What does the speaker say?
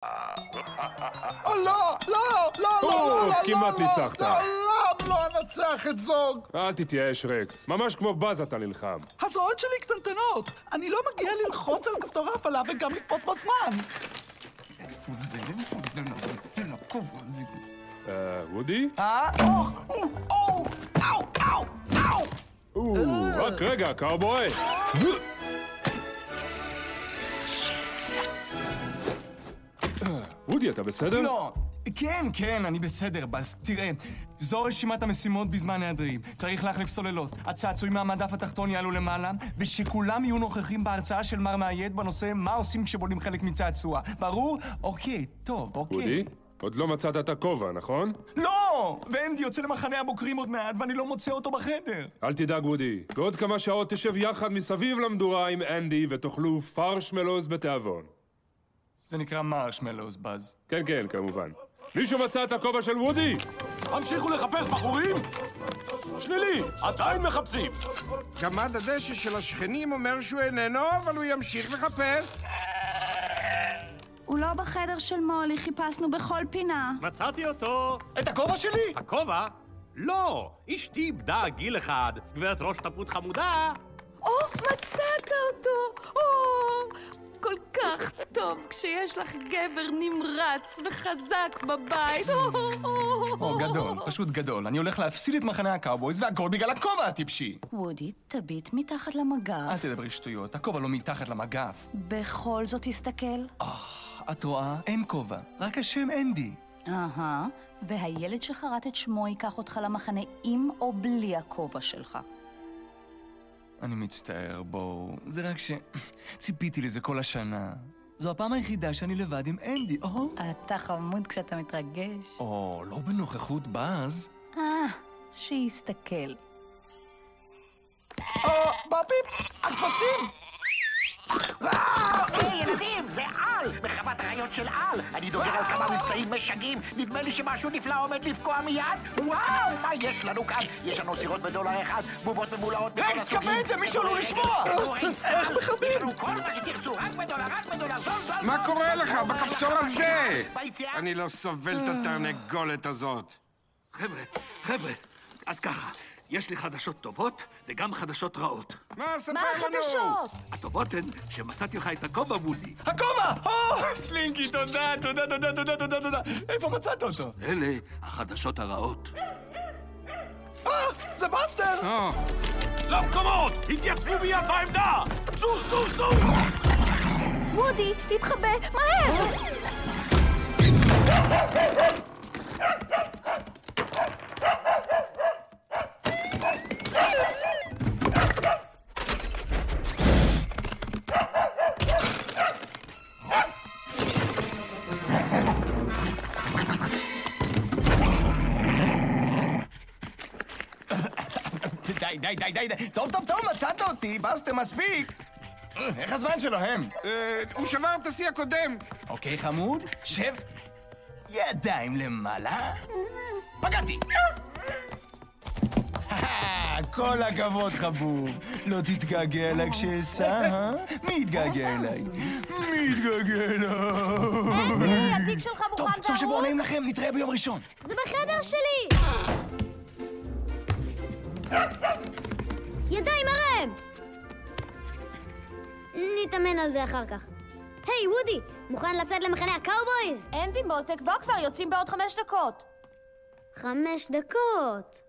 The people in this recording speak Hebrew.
לא, לא, לא, לא, כמעט ניצחת. לעולם לא אנצח את זוג. אל תתייאש, רקס. ממש כמו באז אתה נלחם. הזרועות שלי קטנטנות. אני לא מגיע ללחוץ על כפתור ההפעלה וגם לקפוץ בזמן. איפה זה לא כובע, זה... וודי? אau. רק רגע, קאובוי. וודי, אתה בסדר? לא, כן, אני בסדר, באז. תראה, זו רשימת המשימות בזמן היעדרי. צריך להחליף סוללות. הצעצועים מהמדף התחתון יעלו למעלה, ושכולם יהיו נוכחים בהרצאה של מר מאייד בנושא מה עושים כשבונים חלק מצעצוע. ברור? אוקיי, טוב, אוקיי. וודי? עוד לא מצאת את הכובע, נכון? לא! ואנדי יוצא למחנה הבוקרים עוד מעט, ואני לא מוצא אותו בחדר. אל תדאג, וודי. בעוד כמה שעות תשב יחד מסביב למדורה עם אנדי ותאכלו פרשמלוז בתיאבון. זה נקרא מרשמלוז, באז. כן, כמובן. מישהו מצא את הכובע של וודי? המשיכו לחפש בחורים? שלילי, עדיין מחפשים. גמד הדשא של השכנים אומר שהוא איננו, אבל הוא ימשיך לחפש. הוא לא בחדר של מולי, חיפשנו בכל פינה. מצאתי אותו. את הכובע שלי? הכובע? לא, אשתי איבדה גיל אחד. גברת ראש תפות חמודה. מצאת אותו! כל כך טוב כשיש לך גבר נמרץ וחזק בבית. גדול, פשוט גדול. אני הולך להפסיד את מחנה הקאובויז והכל בגלל הכובע הטיפשי. וודי, תביט מתחת למגף. אל תדברי שטויות, הכובע לא מתחת למגף. בכל זאת תסתכל. את רואה? אין כובע, רק השם אנדי. והילד שחרט את שמו ייקח אותך למחנה עם או בלי הכובע שלך. אני מצטער, בואו. זה רק ציפיתי לזה כל השנה. זו הפעם היחידה שאני לבד עם אנדי, אתה חמוד כשאתה מתרגש. לא בנוכחות באז. שיסתכל. בפיפ, הכבשים! היי, ילדים, זה על! בחוות החיות של על! אני דובר על כמה מבצעים משגעים! נדמה לי שמשהו נפלא עומד לפקוע מיד! וואו, מה יש לנו כאן? יש לנו סירות בדולר אחד, בובות ממולאות בכל רקס, קבל את זה, מישהו לא לשמוע! איך מכבים? יש לנו כל מה שתרצו, רק בדולר, זול! מה קורה לך בכפתור הזה? אני לא סובל את התרנגולת הזאת. חבר'ה, אז ככה, יש לי חדשות טובות וגם חדשות רעות. מה ספר מה לנו? החדשות? הטובות הן שמצאתי לך את הכובע, וודי. הכובע! סלינקי, תודה. איפה מצאת אותו? אלה החדשות הרעות. זה בסטר! למקומות! התייצבו מיד בעמדה! זו! וודי, תתחבא, מהר! די. טוב, מצאת אותי, בסטר מספיק. איך הזמן שלהם? הוא שבר את השיא הקודם. אוקיי, חמוד, שב. ידיים למעלה. פגעתי. כל הכבוד, חבוב. לא תתגעגע אליי כשאסע, מי יתגעגע אליי? התיק שלך מוכן טוב, סוף שבוע נעים לכם, נתראה ביום ראשון. זה בחדר שלי! ידיים, הרם! נתאמן על זה אחר כך. היי, וודי, מוכן לצאת למחנה הקאובויז? אנדי מותק, בוא כבר, יוצאים בעוד 5 דקות. 5 דקות.